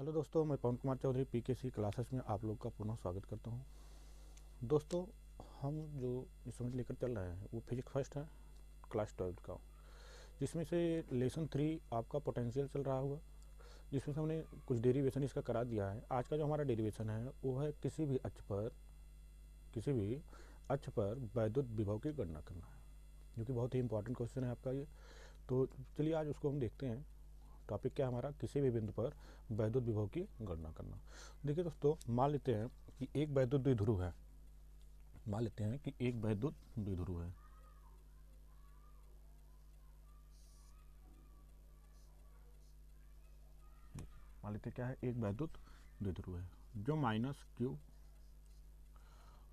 Hello दोस्तों, मैं पवन Kumar Chaudhary PKC classes में आप लोग का पुनः स्वागत करता हूं। दोस्तों, हम जो इस समय लेकर चल रहे हैं वो फिजिक्स फर्स्ट है, क्लास 12 का, जिसमें से लेसन 3 आपका पोटेंशियल चल रहा होगा, जिसमें से हमने कुछ डेरिवेशन इसका करा दिया है। आज का जो हमारा डेरिवेशन है वो है किसी भी अक्ष पर वैद्युत विभव की गणना करना है, जो कि बहुत ही इंपॉर्टेंट क्वेश्चन है आपका ये। तो चलिए आज उसको हम देखते हैं। टॉपिक क्या है हमारा? किसी भी बिंदु पर वैद्युत विभव की गणना करना। देखिए दोस्तों, मान लेते हैं कि एक वैद्युत द्विध्रुव है। मान लेते हैं कि एक वैद्युत द्विध्रुव है। मान लेते हैं क्या है, एक वैद्युत द्विध्रुव है जो माइनस क्यू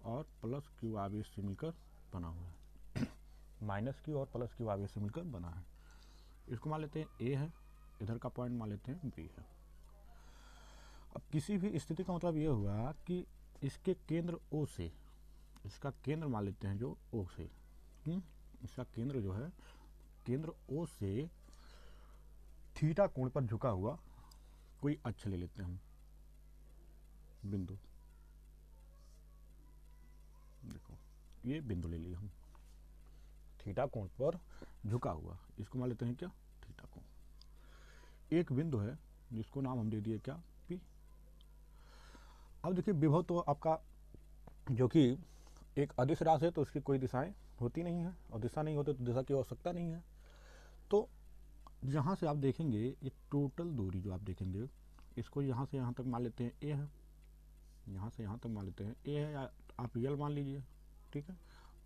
और प्लस क्यू आवेश से मिलकर बना हुआ है। माइनस क्यू और प्लस क्यू आवेश से मिलकर बना है। इसको मान लेते हैं ए है, इधर का पॉइंट मान लेते हैं बी है। अब किसी भी स्थिति का मतलब यह हुआ कि इसके केंद्र ओ से, इसका केंद्र मान लेते हैं जो ओ से, इसका केंद्र जो है, केंद्र ओ से थीटा कोण पर झुका हुआ कोई अक्ष ले लेते हैं हम, बिंदु। देखो ये बिंदु ले लिया हम, थीटा कोण पर झुका हुआ, इसको मान लेते हैं क्या, थीटा कोण। एक बिंदु है जिसको नाम हम दे दिए क्या, पी। अब देखिए विभव तो आपका जो कि एक अदिश राशि है तो उसकी कोई दिशाएं होती नहीं है, और दिशा नहीं होती तो दिशा की आवश्यकता नहीं है। तो यहाँ से आप देखेंगे ये टोटल दूरी जो आप देखेंगे, इसको यहाँ से यहाँ तक मान लेते हैं ए है, यहाँ से यहाँ तक मान लेते हैं ए है, या आप यल मान लीजिए, ठीक है।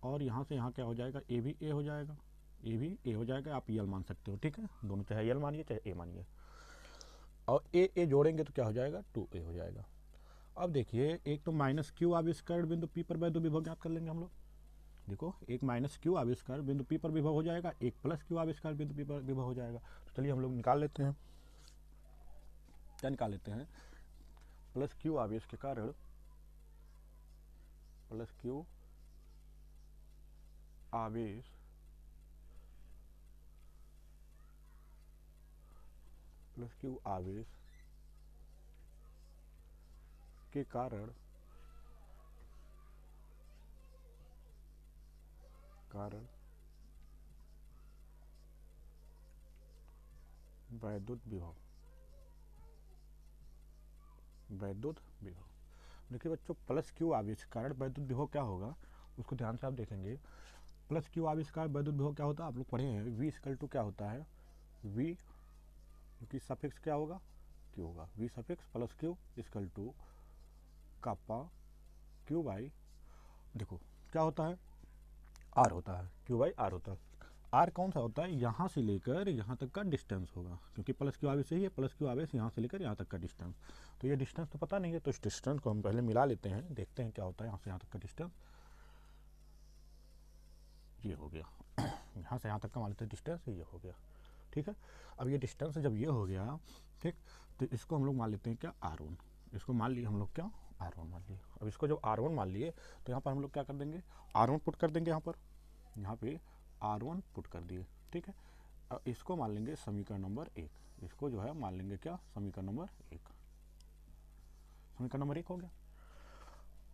और यहाँ से यहाँ क्या हो जाएगा, ए भी ए हो जाएगा, ए भी ए हो जाएगा, आप यल मान सकते हो, ठीक है। दोनों चाहे यल मानिए चाहे ए मानिए, और ए जोड़ेंगे तो क्या हो जाएगा, 2a हो जाएगा। अब देखिए, एक तो माइनस क्यू आविष्कार बिंदु पी पर वैद्युत विभव ज्ञात कर लेंगे हम लोग। देखो, एक माइनस क्यू आविष्कार बिंदु पी पर विभव हो जाएगा, एक प्लस क्यू आविष्कार बिंदु पी पर विभव हो जाएगा। तो चलिए हम लोग निकाल लेते हैं। क्या निकाल लेते हैं? प्लस क्यू आवेश के कारण, प्लस क्यू आवेश प्लस क्यू आवेश के कारण वैद्युत विभव, देखिए बच्चों, प्लस क्यू आवेश कारण वैद्युत विभव क्या होगा उसको ध्यान से आप देखेंगे। प्लस क्यू आविष्कार वैद्युत विभव क्या होता है, आप लोग पढ़े हैं, वी इक्वल टू क्या होता है, वी की सफिक्स क्या होगा, क्यू होगा। V suffix plus Q equal to kappa Q by, देखो क्या होता है, आर होता है, क्यू बाई आर होता है। आर कौन सा होता है, यहाँ से लेकर यहाँ तक का डिस्टेंस होगा, क्योंकि प्लस क्यू आवेश यही है, प्लस क्यू आवेश यहाँ से लेकर यहाँ तक का डिस्टेंस। तो ये डिस्टेंस तो पता नहीं है, तो इस डिस्टेंस को हम पहले मिला लेते हैं, देखते हैं क्या होता है। यहाँ से यहाँ तक का डिस्टेंस ये हो गया, यहाँ से यहाँ तक का मान लेते हैं डिस्टेंस ये हो गया, ठीक है। अब ये डिस्टेंस जब ये हो गया, ठीक, तो इसको हम लोग मान लेते हैं क्या, R1। इसको मान लिए हम लोग क्या, R1 मान लिए। अब इसको जब R1 मान लिए तो यहाँ पर हम लोग क्या कर देंगे, R1 पुट कर देंगे, यहाँ पे R1 पुट कर दिए, ठीक है। अब इसको मान लेंगे समीकरण नंबर 1, इसको जो है मान लेंगे क्या, समीकरण नंबर 1। समीकरण नंबर 1 हो गया।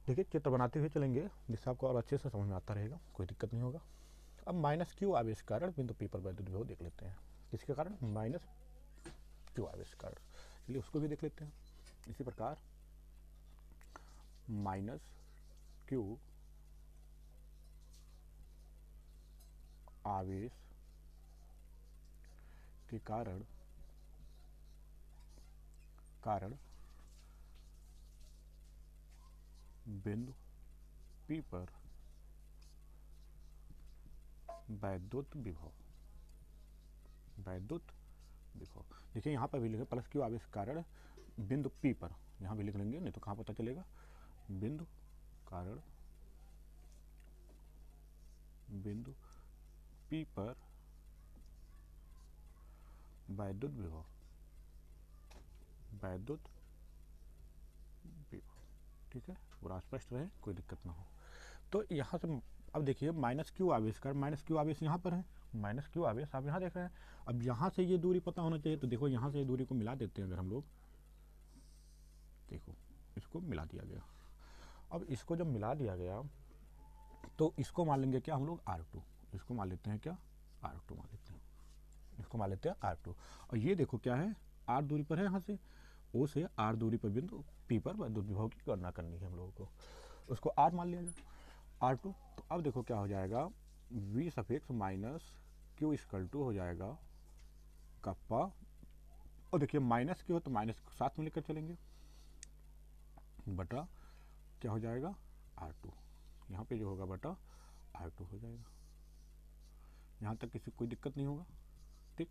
देखिए चित्र बनाते हुए चलेंगे जिससे आपको और अच्छे से समझ में आता रहेगा, कोई दिक्कत नहीं होगा। अब माइनस क्यू आवेश कारण बिंदु पी पर वैद्युत विभव देख लेते हैं। किसके कारण, माइनस क्यू आवेश कारण, चलिए उसको भी देख लेते हैं। इसी प्रकार माइनस क्यू आवेश के कारण बिंदु पी पर वैद्युत विभव, देखिए यहाँ पर भी लिखे प्लस क्यू आवेश कारण बिंदु पी पर, यहाँ भी लिख लेंगे, नहीं तो कहाँ पता चलेगा, बिंदु कारण बिंदु पी पर वैद्युत विभव, ठीक है, पूरा स्पष्ट रहे, कोई दिक्कत ना हो। तो यहाँ से अब देखिए माइनस क्यू आवेश कर, माइनस क्यू आवेश यहाँ पर है, माइनस क्यू आवेश आप यहाँ देख रहे हैं। अब यहाँ से ये दूरी पता होना चाहिए, तो देखो यहाँ से ये दूरी को मिला देते हैं अगर हम लोग, देखो इसको मिला दिया गया। अब इसको जब मिला दिया गया तो इसको मान लेंगे क्या हम लोग R2, इसको मान लेते हैं क्या R2 मान लेते हैं, इसको मान लेते हैं R2। और ये देखो क्या है, R दूरी पर है, यहाँ से O से R दूरी पर बिंदु P पर विद्युत विभव की गणना करनी है हम लोगों को, उसको R मान लिया जाए R2। तो अब देखो क्या हो जाएगा, V suffix minus Q equal to हो जाएगा कप्पा, और देखिए माइनस Q हो तो माइनस साथ में लेकर चलेंगे, बटा क्या हो जाएगा R2, यहाँ पे जो होगा बटा R2 हो जाएगा। यहाँ तक किसी कोई दिक्कत नहीं होगा, ठीक।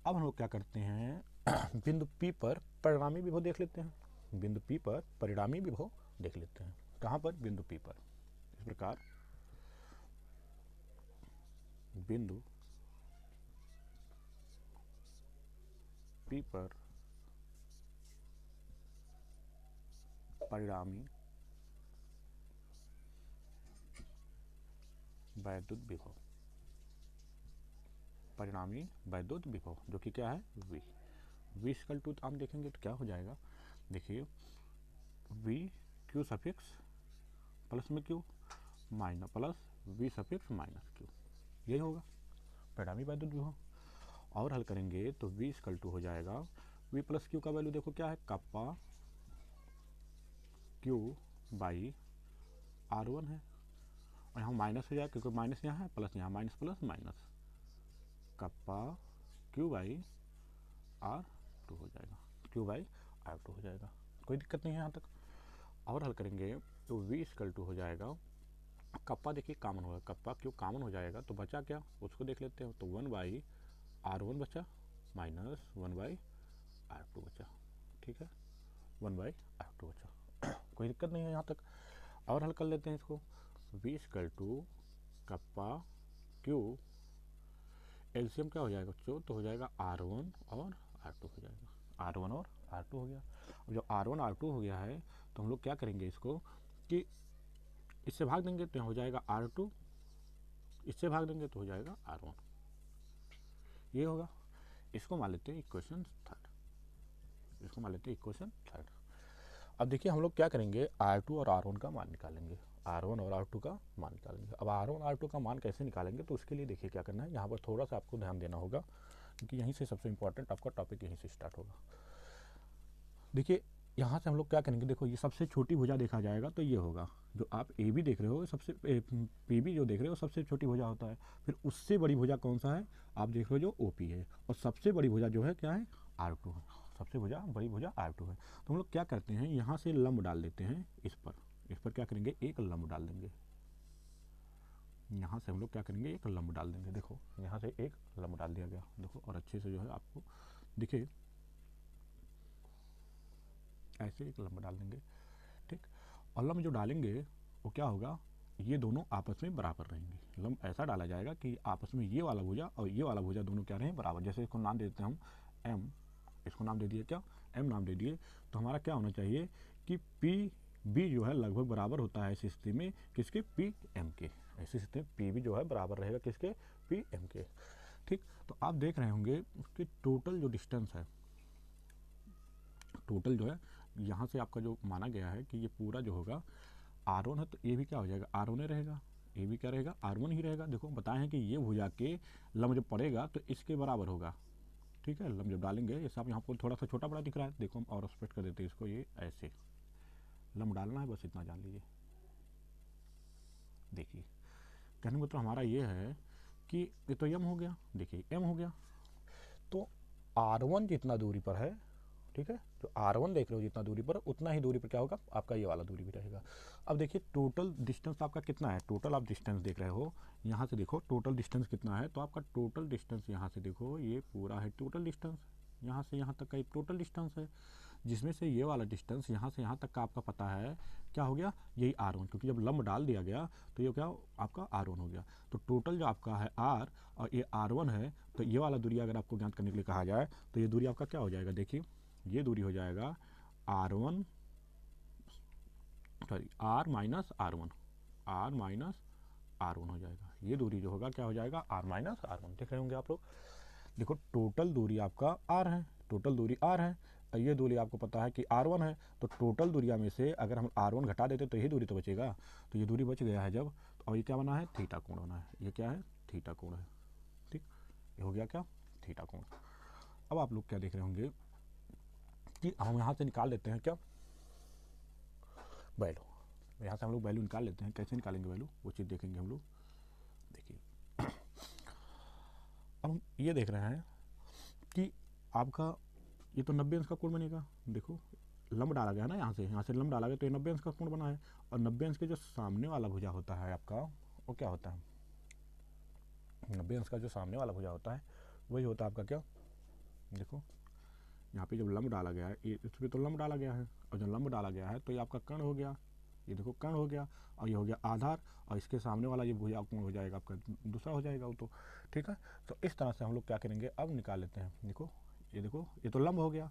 अब हम लोग क्या करते हैं बिंदु P पर परिणामी विभव देख लेते हैं, बिंदु P पर परिणामी विभव देख लेते हैं। कहाँ पर, बिंदु P पर। इस प्रकार बिंदु P पर परिणामी वैद्युत विभव, परिणामी वैद्युत विभव जो कि क्या है V, V इक्वल टू हम देखेंगे तो क्या हो जाएगा, देखिए V Q सफिक्स प्लस में Q minus plus V suffix minus Q, यही होगा परिणामी वैद्युत विभव। और हल करेंगे तो V इक्वल टू हो जाएगा V प्लस Q का वैल्यू देखो क्या है, कप्पा Q बाई R1 है, और यहाँ माइनस हो जाएगा क्योंकि माइनस यहाँ है, प्लस यहाँ minus plus minus, kappa Q by R2 हो जाएगा, Q बाई R2 हो जाएगा, कोई दिक्कत नहीं है यहाँ तक। और हल करेंगे तो V इक्वल टू हो जाएगा, कप्पा देखिए कामन होगा, कप्पा Q कामन हो जाएगा तो बचा क्या उसको देख लेते हैं, तो 1 बाई R1 बचा माइनस 1 बाई R2 बचा, ठीक है 1 बाई R2 बचा, कोई दिक्कत नहीं है यहाँ तक। और हल कर लेते हैं इसको, V equal to kappa Q LCM क्या हो जाएगा तो हो जाएगा R1 और R2 हो जाएगा, R1 और R2 हो गया। अब जो R1 R2 हो गया है तो हम लोग क्या करेंगे इसको कि इससे भाग देंगे तो हो जाएगा R2, इससे भाग देंगे तो हो जाएगा R1, ये होगा। इसको मान लेते हैं इक्वेशन थर्ड, इसको मान लेते हैं इक्वेशन थर्ड। अब देखिए हम लोग क्या करेंगे, R2 और R1 का मान निकालेंगे, R1 और R2 का मान निकालेंगे। अब R1 और R2 का मान कैसे निकालेंगे तो उसके लिए देखिए क्या करना है, यहाँ पर थोड़ा सा आपको ध्यान देना होगा क्योंकि यहीं से सबसे इंपॉर्टेंट आपका टॉपिक यहीं से स्टार्ट होगा। देखिए यहाँ से हम लोग क्या करेंगे, देखो ये सबसे छोटी भुजा देखा जाएगा तो ये होगा, जो आप ए बी देख रहे हो सबसे पी बी जो देख रहे हो सबसे छोटी भुजा होता है, फिर उससे बड़ी भुजा कौन सा है आप देख रहे हो जो ओ पी है, और सबसे बड़ी भुजा जो है क्या है R2 है, सबसे बड़ी भुजा R2 है। तो हम लोग क्या करते हैं यहाँ से लंब डाल देते हैं इस पर क्या करेंगे एक लंब डाल देंगे, यहाँ से हम लोग क्या करेंगे एक लंब डाल देंगे, देखो यहाँ से एक लंब डाल दिया गया, देखो और अच्छे से जो है आपको दिखे, ऐसे एक लंब डाल देंगे, ठीक। और लंब जो डालेंगे वो क्या होगा, ये दोनों आपस में बराबर रहेंगे, लंब ऐसा डाला जाएगा कि आपस में ये वाला भुजा और ये वाला भुजा दोनों क्या रहें बराबर। जैसे इसको नाम दे देते हैं हम एम, इसको नाम दे दिए क्या एम नाम दे दिए, तो हमारा क्या होना चाहिए कि पी बी जो है लगभग बराबर होता है इस स्थिति में किसके पी एम के, ऐसी स्थिति में पी बी जो है बराबर रहेगा किसके पी एम के, ठीक। तो आप देख रहे होंगे उसकी टोटल जो डिस्टेंस है, टोटल जो है यहाँ से आपका जो माना गया है कि ये पूरा जो होगा R1 है तो ये भी क्या हो जाएगा R1 ही रहेगा, ये भी क्या रहेगा R1 ही रहेगा। देखो बताए हैं कि ये भुजा के लंब जब पड़ेगा तो इसके बराबर होगा, ठीक है। लंब जब डालेंगे ये सब यहाँ पर थोड़ा सा छोटा बड़ा दिख रहा है, देखो हम और स्प्रेड कर देते हैं इसको, ये ऐसे लंब डालना है, बस इतना जान लीजिए। देखिए कहने का मतलब हमारा ये है कि ये तो एम हो गया, देखिए एम हो गया, तो R1 जितना दूरी पर है, ठीक है, जो R1 देख रहे हो जितना दूरी पर उतना ही दूरी पर क्या होगा आपका ये वाला दूरी भी रहेगा। अब देखिए टोटल डिस्टेंस आपका कितना है, टोटल आप डिस्टेंस देख रहे हो, यहाँ से देखो टोटल डिस्टेंस कितना है, तो आपका टोटल डिस्टेंस यहाँ से देखो ये पूरा है टोटल डिस्टेंस, यहाँ से यहाँ तक का एक टोटल डिस्टेंस है, जिसमें से ये वाला डिस्टेंस यहाँ से यहाँ तक का आपका पता है क्या हो गया यही R1, क्योंकि जब लंब डाल दिया गया तो ये क्या आपका R1 हो गया। तो टोटल जो आपका है R और ये R1 है, तो ये वाला दूरी अगर आपको ज्ञात करने के लिए कहा जाए तो ये दूरी आपका क्या हो जाएगा, देखिए ये दूरी हो जाएगा R1 sorry R minus R1, R minus R1 हो जाएगा, ये दूरी जो होगा क्या हो जाएगा R माइनस R1, देख रहे होंगे आप लोग। देखो टोटल दूरी आपका R है, टोटल दूरी R है, ये दूरी आपको पता है कि r1 है, तो टोटल दूरिया में से अगर हम r1 घटा देते तो यही दूरी तो बचेगा। तो ये दूरी बच गया है जब, और ये क्या बना है, थीटा कोण बना है। ये क्या है, थीटा कोण है। ठीक, ये हो गया क्या, थीटा कोण। अब आप लोग क्या देख रहे होंगे कि हम यहाँ से निकाल लेते हैं क्या, वैल्यू। यहाँ से हम लोग वैल्यू निकाल लेते हैं। कैसे निकालेंगे वैल्यू, वो चीज़ देखेंगे हम लोग। देखिए अब हम ये देख रहे हैं कि आपका ये तो 90 अंश का कोण बनेगा। देखो लंब डाला गया ना, यहाँ से लंब डाला गया, तो ये 90 अंश का कोण बना है। और 90 अंश के जो सामने वाला भुजा होता है आपका, वो क्या होता है, 90 अंश का जो सामने वाला भुजा होता है वही होता है आपका क्या, देखो यहाँ पे जब लंब डाला गया है, इस पर तो लंब डाला गया है, और जब लंब डाला गया है तो ये आपका कर्ण हो गया। ये देखो कर्ण हो गया, और ये हो गया आधार, और इसके सामने वाला ये भुजा कोण हो जाएगा आपका दूसरा हो जाएगा वो तो। ठीक है, तो इस तरह से हम लोग क्या करेंगे, अब निकाल लेते हैं। देखो ये तो लंब हो गया,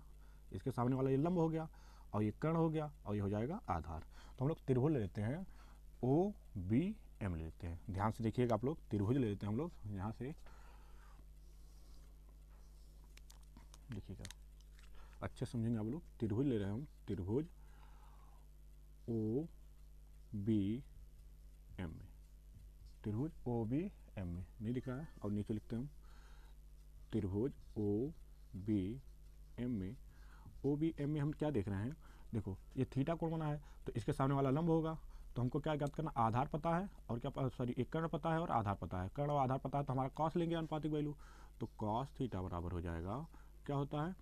इसके सामने वाला ये लंब हो गया, और ये कर्ण हो गया, और ये हो जाएगा आधार। तो हम लोग त्रिभुज ले लेते हैं, ओ बी एम ले लेते हैं। ध्यान से देखिएगा आप लोग, त्रिभुज ले लेते हैं हम लोग। यहाँ से देखिएगा, अच्छे समझेंगे आप लोग। त्रिभुज ले रहे हैं हम, त्रिभुज ओ बी एम में, त्रिभुज ओ बी एम में नहीं दिख रहा है, और नीचे लिखते हैं हम त्रिभुज ओ बी एम में। ओ बी एम में हम क्या देख रहे हैं, देखो ये थीटा कोण बना है, तो इसके सामने वाला लंब होगा। तो हमको क्या ज्ञात करना, आधार पता है और क्या, सॉरी एक कर्ण पता है और आधार पता है। कर्ण और आधार पता है तो हमारा कॉस लेंगे अनुपातिक वैल्यू, तो कॉस थीटा बराबर हो जाएगा, क्या होता है,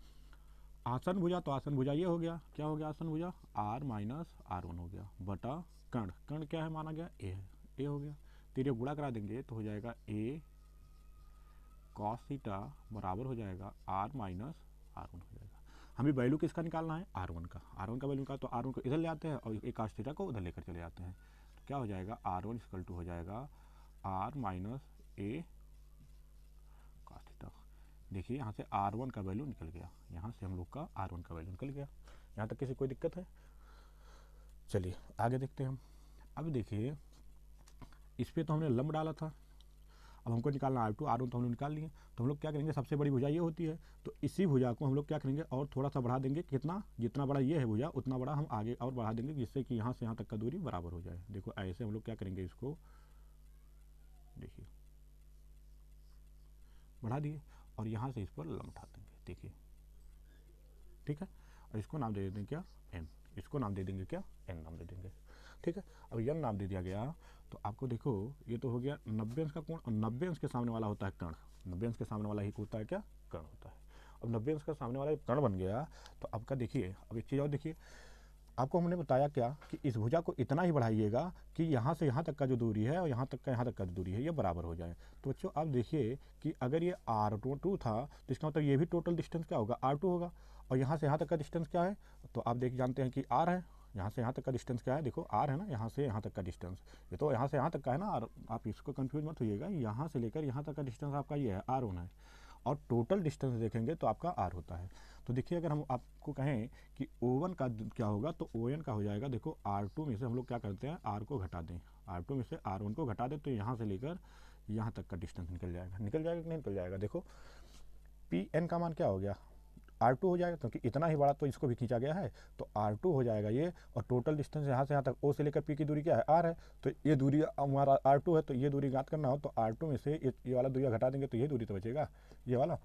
आसन भुजा, तो आसन भुजा ये हो गया, क्या हो गया आसन भुजा, r माइनस r1 हो गया, बटा कर्ण, कर्ण क्या है माना गया, a है, a हो गया। तो ये गुणा करा देंगे तो हो जाएगा a कॉस थीटा बराबर हो जाएगा r माइनस r1 हो जाएगा। हमें वैल्यू किसका निकालना है, r1 का। r1 का वैल्यू निकाल, तो r1 को इधर ले आते हैं और एक कॉस थीटा को उधर लेकर चले जाते हैं। तो क्या हो जाएगा, r1 इक्वल टू हो जाएगा r minus a cos theta. देखिए यहाँ से r1 का वैल्यू निकल गया, यहाँ से हम लोग का r1 का वैल्यू निकल गया। यहाँ तक किसी कोई दिक्कत है, चलिए आगे देखते हैं हम। अब देखिए इस पर तो हमने लंब डाला था, अब हमको निकालना r2, r1 तो हम लोग निकाल लिए। तो हम लोग क्या करेंगे, सबसे बड़ी भुजा ये होती है, तो इसी भुजा को हम लोग क्या करेंगे और थोड़ा सा बढ़ा देंगे। कितना, जितना बड़ा ये है भुजा उतना बड़ा हम आगे और बढ़ा देंगे, जिससे कि यहाँ से यहाँ तक का दूरी बराबर हो जाए। देखो ऐसे हम लोग क्या करेंगे, इसको देखिए बढ़ा दिए, और यहाँ से इस पर लंब उठा देंगे। देखिए ठीक है, और इसको नाम दे देंगे क्या, n, इसको नाम दे देंगे क्या, n नाम दे देंगे। ठीक है, अब n नाम दे दिया गया, तो आपको देखो ये तो हो गया 90 अंश का कोण, और 90 अंश के सामने वाला होता है कर्ण। 90 अंश के सामने वाला ही होता है क्या, कर्ण होता है। अब 90 अंश का सामने वाला कर्ण बन गया, तो आपका देखिए अब एक चीज़ और देखिए, आपको हमने बताया क्या कि इस भुजा को इतना ही बढ़ाइएगा कि यहाँ से यहाँ तक का जो दूरी है और यहाँ तक का जो दूरी है ये बराबर हो जाए। तो बच्चों आप देखिए कि अगर ये r2 था तो इसका मतलब ये भी टोटल डिस्टेंस क्या होगा, r2 होगा। और यहाँ से यहाँ तक का डिस्टेंस क्या है, तो आप देख जानते हैं कि r है। यहाँ से यहाँ तक का डिस्टेंस क्या है, देखो r है ना, यहाँ से यहाँ तक का डिस्टेंस, ये तो यहाँ से यहाँ तक का है ना r। आप इसको कन्फ्यूज मत होइएगा, यहाँ से लेकर यहाँ तक का डिस्टेंस आपका ये है, r1 है। और टोटल डिस्टेंस देखेंगे तो आपका r होता है। तो देखिए अगर हम आपको कहें कि O1 का क्या होगा, तो ON का हो जाएगा, देखो R2 में से हम लोग क्या करते हैं, R को घटा दें, R2 में से R1 को घटा दें, तो यहाँ से लेकर यहाँ तक का डिस्टेंस निकल जाएगा। निकल जाएगा कि नहीं निकल जाएगा, देखो PN का मान क्या हो गया, R2 हो जाएगा, क्योंकि इतना ही बड़ा तो इसको भी खींचा गया है, तो R2 हो जाएगा ये। और टोटल डिस्टेंस यहाँ से यहाँ तक O से लेकर P की दूरी क्या है, R है, तो ये दूरी हमारा R2 है। तो ये दूरी ज्ञात करना हो तो R2 में से ये वाला दूरी घटा देंगे, तो ये दूरी तो बचेगा, ये वाला।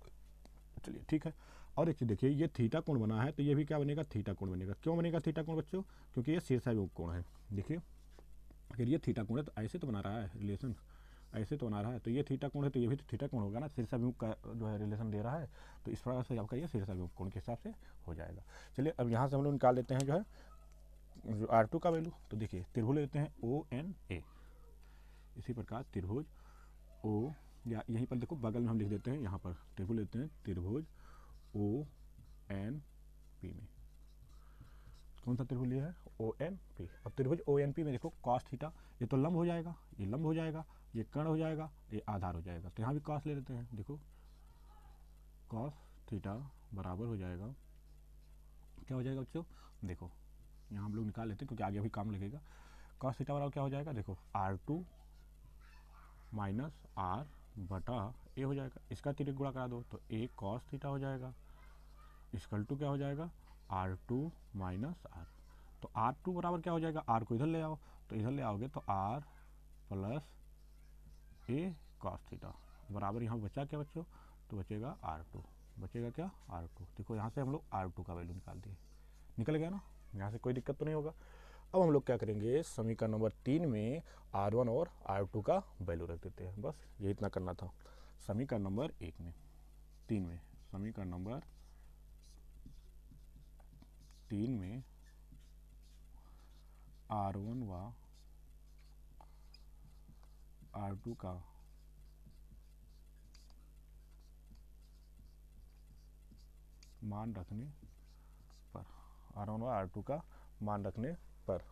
चलिए ठीक है, और एक चीज़ देखिए, ये थीटा कोण बना है, तो ये भी क्या बनेगा, थीटा कोण बनेगा। क्यों बनेगा थीटा कोण बच्चों, क्योंकि ये शीर्षाभिमुख कोण है। देखिए अगर ये थीटा कोण है तो ऐसे तो बना रहा है रिलेशन, ऐसे तो बना रहा है, तो ये थीटा कोण है तो ये भी तो थीटा कोण होगा ना, शीर्षाभिमुख का जो है रिलेशन दे रहा है, तो इस प्रकार से आपका ये शीर्षाभिमुख कोण के हिसाब से हो जाएगा। चलिए अब यहाँ से हम लोग निकाल लेते हैं जो है जो R2 का वैल्यू। तो देखिए त्रिभुज लेते हैं ONA, इसी प्रकार त्रिभुज O, या यहीं पर देखो बगल में हम लिख देते हैं, यहाँ पर त्रिभुज लेते हैं, त्रिभुज ONP में कौन सा त्रिभुज लिया है, ONP। अब त्रिभुज ONP में देखो cos थीटा, ये तो लंब हो जाएगा, ये लंब हो जाएगा, ये कर्ण हो जाएगा, ये आधार हो जाएगा। तो यहाँ भी cos ले लेते हैं, देखो cos थीटा बराबर हो जाएगा, क्या हो जाएगा बच्चों, देखो यहाँ हम लोग निकाल लेते हैं क्योंकि आगे अभी काम लगेगा। cos थीटा बराबर क्या हो जाएगा, देखो R2 माइनस R बटा A हो जाएगा, इसका तिरक गुणा करा दो तो A cos थीटा हो जाएगा, इसकल टू क्या हो जाएगा R2 माइनस आर। तो R2 बराबर क्या हो जाएगा, आर को इधर ले आओ, तो इधर ले आओगे तो R प्लस ए कॉस थीटा बराबर यहाँ बचा क्या बच्चों, तो बचेगा R2, बचेगा क्या R2। देखो यहाँ से हम लोग R2 का वैल्यू निकाल दिए, निकल गया ना, यहाँ से कोई दिक्कत तो नहीं होगा। अब हम लोग क्या करेंगे, समीकरण नंबर 3 में R1 और R2 का वैल्यू रख देते हैं, बस ये इतना करना था। समीकरण नंबर 3 में समीकरण नंबर 3 में R1 व R2 का मान रखने पर, R1 व R2 का मान रखने पर,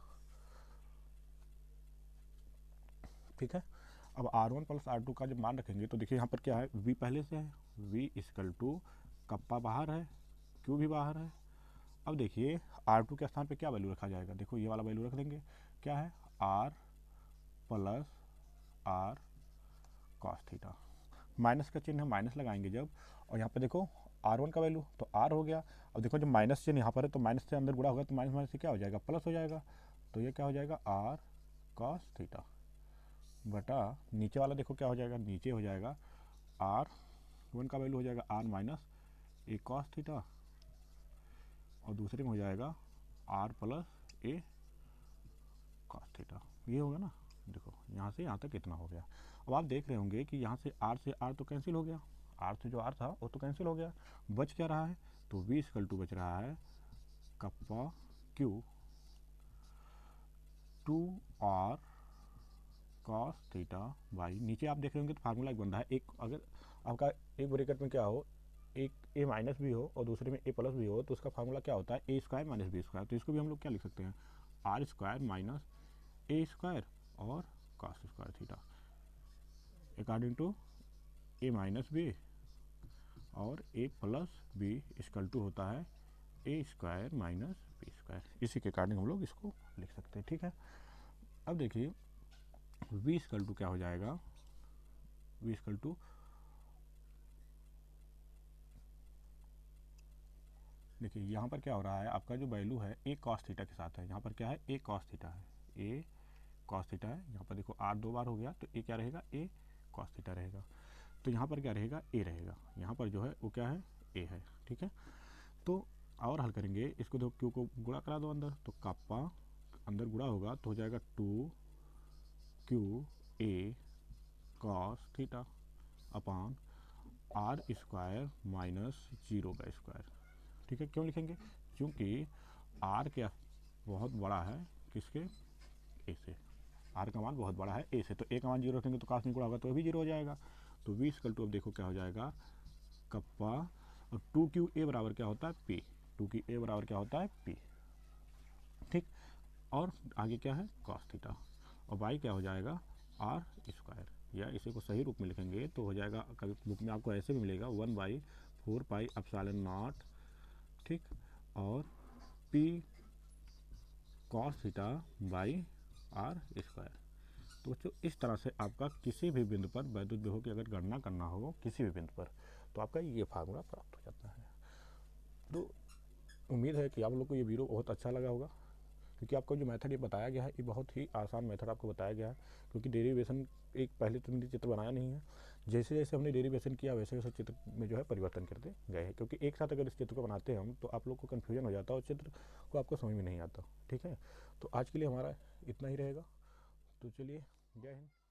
ठीक है। अब R1 प्लस R2 का जब मान रखेंगे तो देखिए यहाँ पर क्या है, V पहले से है, V इक्वल टू कप्पा बाहर है, Q भी बाहर है। अब देखिए R2 के स्थान पे क्या वैल्यू रखा जाएगा, देखो ये वाला वैल्यू रख देंगे, क्या है R plus R cos theta, minus का चिन्ह है, माइनस लगाएंगे जब, और यहाँ पे देखो R1 का वैल्यू तो R हो गया। अब देखो जब माइनस चिन्ह यहाँ पर है तो माइनस से अंदर गुणा होगा तो माइनस माइनस से क्या हो जाएगा, प्लस हो जाएगा, तो ये क्या हो जाएगा R कॉस थीटा बटा नीचे वाला देखो क्या हो जाएगा, नीचे हो जाएगा R1 का वैल्यू हो जाएगा R माइनस ए कॉस थीटा, और दूसरे में हो जाएगा R प्लस ए कॉस थीटा, ये होगा ना। देखो यहाँ से यहाँ तक कितना हो गया। अब आप देख रहे होंगे कि यहाँ से R तो कैंसिल हो गया, R से जो R था वो तो कैंसिल हो गया, बच क्या रहा है, तो V इक्वल टू बच रहा है kappa Q 2R cos theta by, नीचे आप देख रहे होंगे तो फार्मूला एक बन रहा है, एक अगर आपका एक ब्रैकेट में क्या हो, एक ए माइनस भी हो और दूसरे में ए प्लस भी हो, तो उसका फार्मूला क्या होता है, A square minus B square. तो इसको भी हम लोग क्या लिख सकते हैं, R square minus A square और cos square theta according to A minus B और A plus B equal to होता है A square minus B square, इसी के अकॉर्डिंग हम लोग इसको लिख सकते हैं, ठीक है। अब देखिए v इक्वल टू क्या हो जाएगा, v इक्वल टू देखिए यहाँ पर क्या हो रहा है, आपका जो वैल्यू है ए कॉस थीटा के साथ है, यहाँ पर क्या है ए कॉस थीटा है, ए कॉस थीटा है, यहाँ पर देखो आर 2 बार हो गया तो ए क्या रहेगा, ए कॉस थीटा रहेगा, तो यहाँ पर क्या रहेगा, ए रहेगा, यहाँ पर जो है वो क्या है, ए है, ठीक है। तो और हल करेंगे इसको, देखो क्यू को गुणा करा दो अंदर, तो कप्पा अंदर गुणा होगा तो हो जाएगा 2 A cos theta upon R square minus 0 का स्क्वायर, ठीक है। क्यों लिखेंगे, क्योंकि आर क्या बहुत बड़ा है किसके, ए से, आर का मान बहुत बड़ा है ए से, तो ए का मान 0 रखेंगे तो काश नहीं गुणा होगा तो भी 0 हो जाएगा, तो v इक्वल टू अब देखो क्या हो जाएगा कप्पा, और 2q ए बराबर क्या होता है p, 2q ए बराबर क्या होता है p, ठीक। और आगे क्या है कॉस थीटा, और y क्या हो जाएगा आर स्क्वायर, या इसी को सही रूप में लिखेंगे तो हो जाएगा, कभी बुक में आपको ऐसे भी मिलेगा 1/4 पाई एप्सिलॉन नॉट, ठीक, और p cos theta by r square. तो बच्चों इस तरह से आपका किसी भी बिंदु पर वैद्युत विभव की अगर गणना करना हो किसी भी बिंदु पर, तो आपका ये फार्मूला प्राप्त हो जाता है। तो उम्मीद है कि आप लोग को ये वीडियो बहुत अच्छा लगा होगा, क्योंकि आपको जो मेथड ये बताया गया है ये बहुत ही आसान मेथड आपको बताया गया है, क्योंकि डेरिवेशन एक पहले तो हमने चित्र बनाया नहीं है, जैसे जैसे हमने डेरिवेशन किया वैसे वैसे चित्र में जो है परिवर्तन करते गए हैं, क्योंकि एक साथ अगर इस चित्र को बनाते हैं हम तो आप लोग को कन्फ्यूजन हो जाता है और चित्र को आपको समझ में नहीं आता, ठीक है। तो आज के लिए हमारा इतना ही रहेगा, तो चलिए जय हिंद।